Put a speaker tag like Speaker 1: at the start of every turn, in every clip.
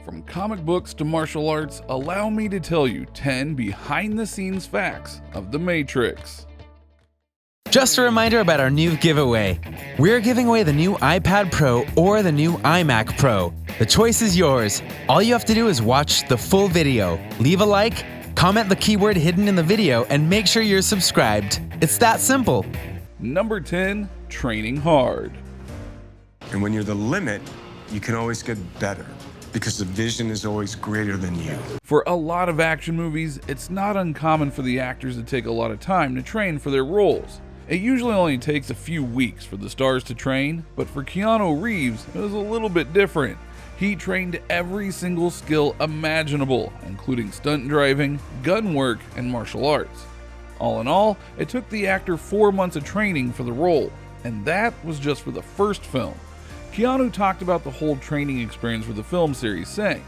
Speaker 1: From comic books to martial arts, allow me to tell you 10 behind-the-scenes facts of The Matrix.
Speaker 2: Just a reminder about our new giveaway. We're giving away the new iPad Pro or the new iMac Pro. The choice is yours. All you have to do is watch the full video, leave a like, comment the keyword hidden in the video, and make sure you're subscribed. It's that simple.
Speaker 1: Number 10, training hard.
Speaker 3: And when you're the limit, you can always get better, because the vision is always greater than you.
Speaker 1: For a lot of action movies, it's not uncommon for the actors to take a lot of time to train for their roles. It usually only takes a few weeks for the stars to train, but for Keanu Reeves, it was a little bit different. He trained every single skill imaginable, including stunt driving, gun work, and martial arts. All in all, it took the actor 4 months of training for the role, and that was just for the first film. Keanu talked about the whole training experience for the film series, saying,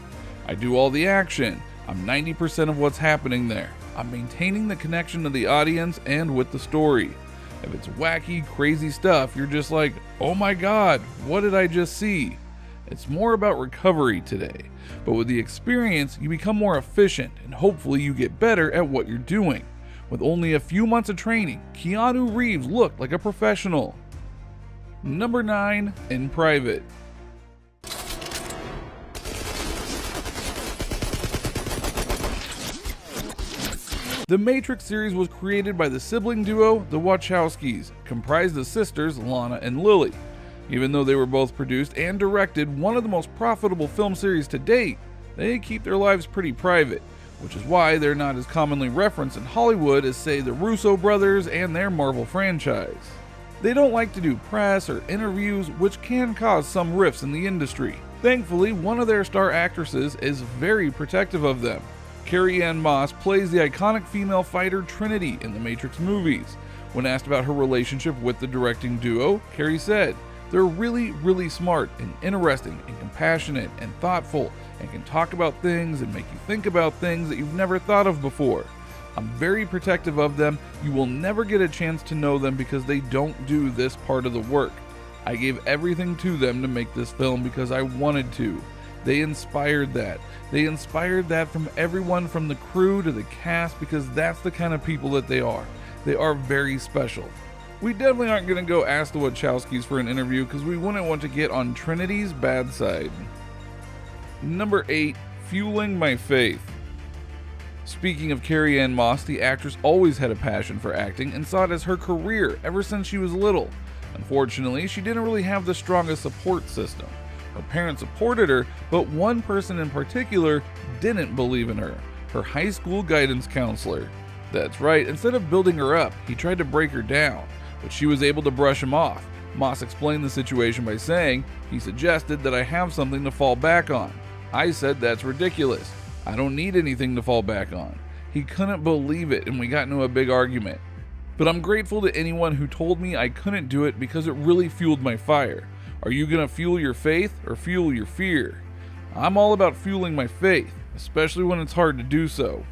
Speaker 1: "I do all the action, I'm 90% of what's happening there. I'm maintaining the connection to the audience and with the story. If it's wacky, crazy stuff, you're just like, oh my god, what did I just see?" It's more about recovery today, but with the experience, you become more efficient and hopefully you get better at what you're doing. With only a few months of training, Keanu Reeves looked like a professional. Number 9, in private. The Matrix series was created by the sibling duo, the Wachowskis, comprised of sisters Lana and Lily. Even though they were both produced and directed one of the most profitable film series to date, they keep their lives pretty private, which is why they're not as commonly referenced in Hollywood as, say, the Russo brothers and their Marvel franchise. They don't like to do press or interviews, which can cause some rifts in the industry. Thankfully, one of their star actresses is very protective of them. Carrie-Anne plays the iconic female fighter Trinity in the Matrix movies. When asked about her relationship with the directing duo, Carrie said, "They're really smart and interesting and compassionate and thoughtful and can talk about things and make you think about things that you've never thought of before. I'm very protective of them. You will never get a chance to know them because they don't do this part of the work. I gave everything to them to make this film because I wanted to. They inspired that. They inspired that from everyone from the crew to the cast because that's the kind of people that they are. They are very special." We definitely aren't going to go ask the Wachowskis for an interview because we wouldn't want to get on Trinity's bad side. Number 8, fueling my faith. Speaking of Carrie-Anne Moss, the actress always had a passion for acting and saw it as her career ever since she was little. Unfortunately, she didn't really have the strongest support system. Her parents supported her, but one person in particular didn't believe in her, her high school guidance counselor. That's right, instead of building her up, he tried to break her down, but she was able to brush him off. Moss explained the situation by saying, "He suggested that I have something to fall back on. I said that's ridiculous. I don't need anything to fall back on." He couldn't believe it and we got into a big argument. But I'm grateful to anyone who told me I couldn't do it because it really fueled my fire. Are you gonna fuel your faith or fuel your fear? I'm all about fueling my faith, especially when it's hard to do so.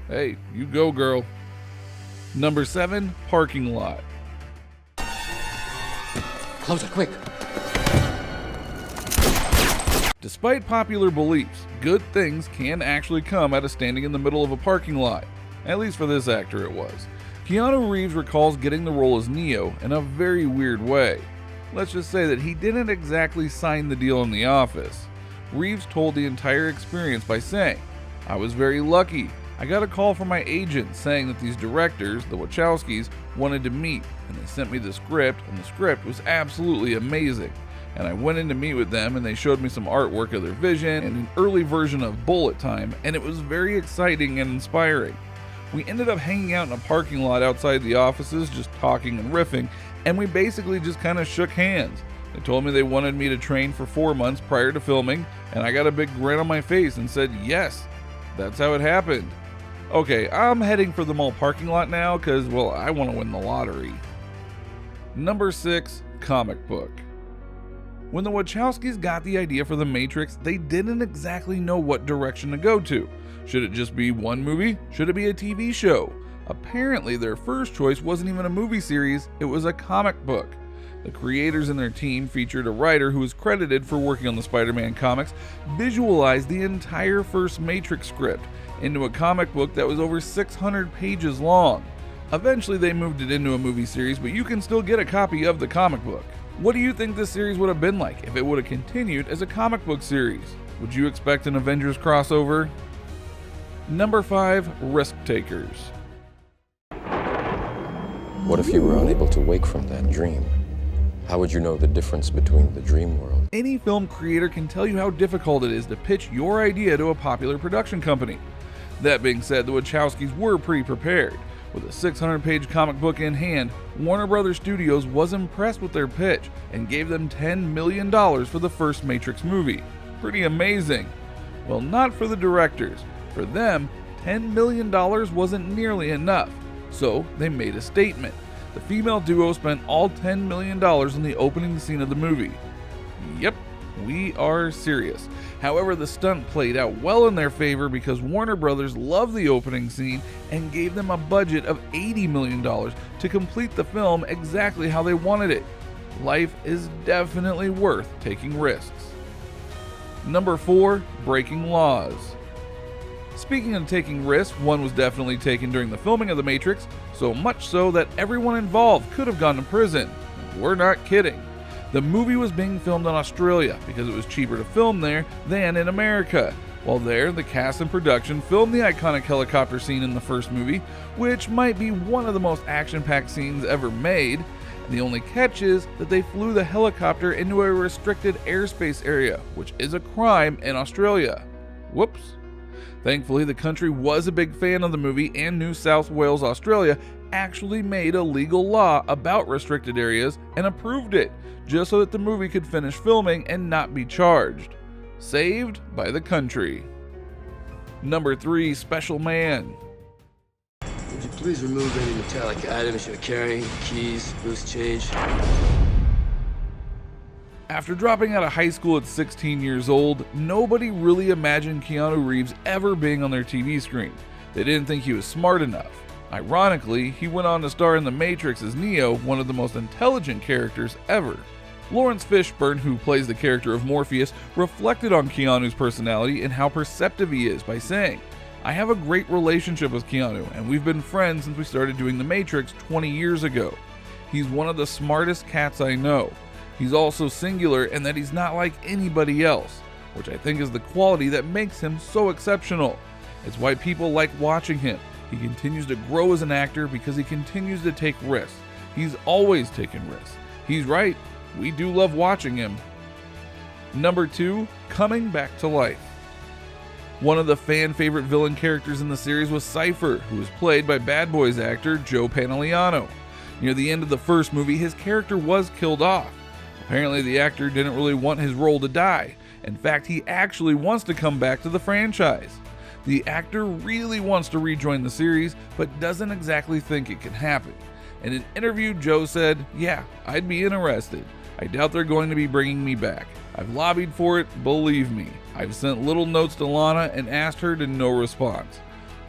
Speaker 1: Hey, you go, girl. Number 7, parking lot.
Speaker 4: Close it, quick.
Speaker 1: Despite popular beliefs, good things can actually come out of standing in the middle of a parking lot. At least for this actor it was. Keanu Reeves recalls getting the role as Neo in a very weird way. Let's just say that he didn't exactly sign the deal in the office. Reeves told the entire experience by saying, "I was very lucky. I got a call from my agent saying that these directors, the Wachowskis, wanted to meet, and they sent me the script, and the script was absolutely amazing. And I went in to meet with them and they showed me some artwork of their vision and an early version of Bullet Time, and it was very exciting and inspiring. We ended up hanging out in a parking lot outside the offices, just talking and riffing, and we basically just kind of shook hands. They told me they wanted me to train for 4 months prior to filming, and I got a big grin on my face and said yes. That's how it happened." Okay, I'm heading for the mall parking lot now because, well, I want to win the lottery. Number 6, comic book. When the Wachowskis got the idea for The Matrix, they didn't exactly know what direction to go to. Should it just be one movie? Should it be a TV show? Apparently, their first choice wasn't even a movie series, it was a comic book. The creators and their team featured a writer who is credited for working on the Spider-Man comics, visualized the entire first Matrix script into a comic book that was over 600 pages long. Eventually they moved it into a movie series, but you can still get a copy of the comic book. What do you think this series would have been like if it would have continued as a comic book series? Would you expect an Avengers crossover? Number 5. Risk Takers.
Speaker 4: What if you were unable to wake from that dream? How would you know the difference between the dream world?
Speaker 1: Any film creator can tell you how difficult it is to pitch your idea to a popular production company. That being said, the Wachowskis were pretty prepared. With a 600-page comic book in hand, Warner Brothers Studios was impressed with their pitch and gave them $10 million for the first Matrix movie. Pretty amazing. Well, not for the directors. For them, $10 million wasn't nearly enough, so they made a statement. The female duo spent all $10 million on the opening scene of the movie. Yep, we are serious. However, the stunt played out well in their favor because Warner Brothers loved the opening scene and gave them a budget of $80 million to complete the film exactly how they wanted it. Life is definitely worth taking risks. Number 4. Breaking laws. Speaking of taking risks, one was definitely taken during the filming of The Matrix, so much so that everyone involved could have gone to prison. We're not kidding. The movie was being filmed in Australia because it was cheaper to film there than in America. While there, the cast and production filmed the iconic helicopter scene in the first movie, which might be one of the most action-packed scenes ever made. And the only catch is that they flew the helicopter into a restricted airspace area, which is a crime in Australia. Whoops. Thankfully, the country was a big fan of the movie, and New South Wales, Australia actually made a legal law about restricted areas and approved it, just so that the movie could finish filming and not be charged. Saved by the country. Number 3. Special Man.
Speaker 5: Would you please remove any metallic items you're carrying? Keys, loose change?
Speaker 1: After dropping out of high school at 16 years old, nobody really imagined Keanu Reeves ever being on their TV screen. They didn't think he was smart enough. Ironically, he went on to star in The Matrix as Neo, one of the most intelligent characters ever. Lawrence Fishburne, who plays the character of Morpheus, reflected on Keanu's personality and how perceptive he is by saying, "I have a great relationship with Keanu, and we've been friends since we started doing The Matrix 20 years ago. He's one of the smartest cats I know. He's also singular in that he's not like anybody else, which I think is the quality that makes him so exceptional. It's why people like watching him. He continues to grow as an actor because he continues to take risks. He's always taken risks. He's right. We do love watching him." Number 2. Coming back to life. One of the fan-favorite villain characters in the series was Cypher, who was played by Bad Boys actor Joe Pantoliano. Near the end of the first movie, his character was killed off. Apparently, the actor didn't really want his role to die. In fact, he actually wants to come back to the franchise. The actor really wants to rejoin the series, but doesn't exactly think it can happen. In an interview, Joe said, "Yeah, I'd be interested. I doubt they're going to be bringing me back. I've lobbied for it, believe me. I've sent little notes to Lana and asked her to no response."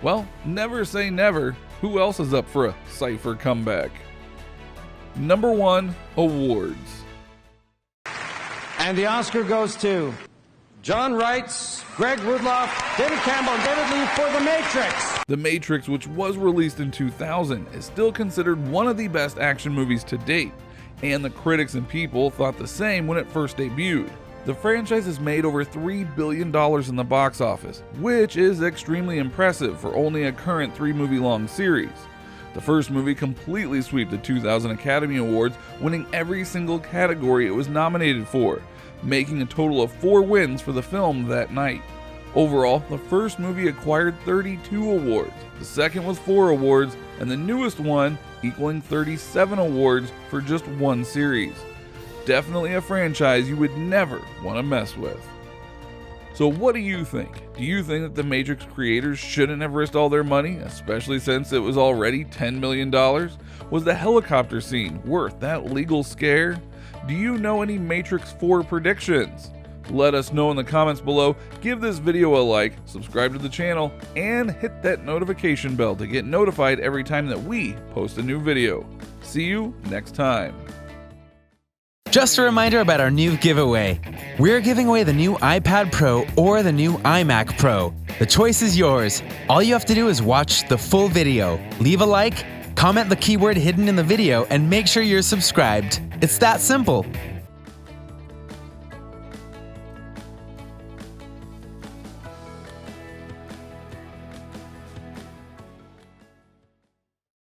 Speaker 1: Well, never say never. Who else is up for a Cypher comeback? Number 1. Awards.
Speaker 6: And the Oscar goes to John Wrights, Greg Rudloff, David Campbell, and David Lee for The Matrix.
Speaker 1: The Matrix, which was released in 2000, is still considered one of the best action movies to date, and the critics and people thought the same when it first debuted. The franchise has made over $3 billion in the box office, which is extremely impressive for only a current 3-movie-long series. The first movie completely swept the 2000 Academy Awards, winning every single category it was nominated for, making a total of 4 wins for the film that night. Overall, the first movie acquired 32 awards, the second was 4 awards, and the newest one equaling 37 awards for just one series. Definitely a franchise you would never want to mess with. So what do you think? Do you think that the Matrix creators shouldn't have risked all their money, especially since it was already $10 million? Was the helicopter scene worth that legal scare? Do you know any Matrix 4 predictions? Let us know in the comments below, give this video a like, subscribe to the channel, and hit that notification bell to get notified every time that we post a new video. See you next time.
Speaker 2: Just a reminder about our new giveaway. We're giving away the new iPad Pro or the new iMac Pro. The choice is yours. All you have to do is watch the full video, leave a like, comment the keyword hidden in the video, and make sure you're subscribed. It's that simple.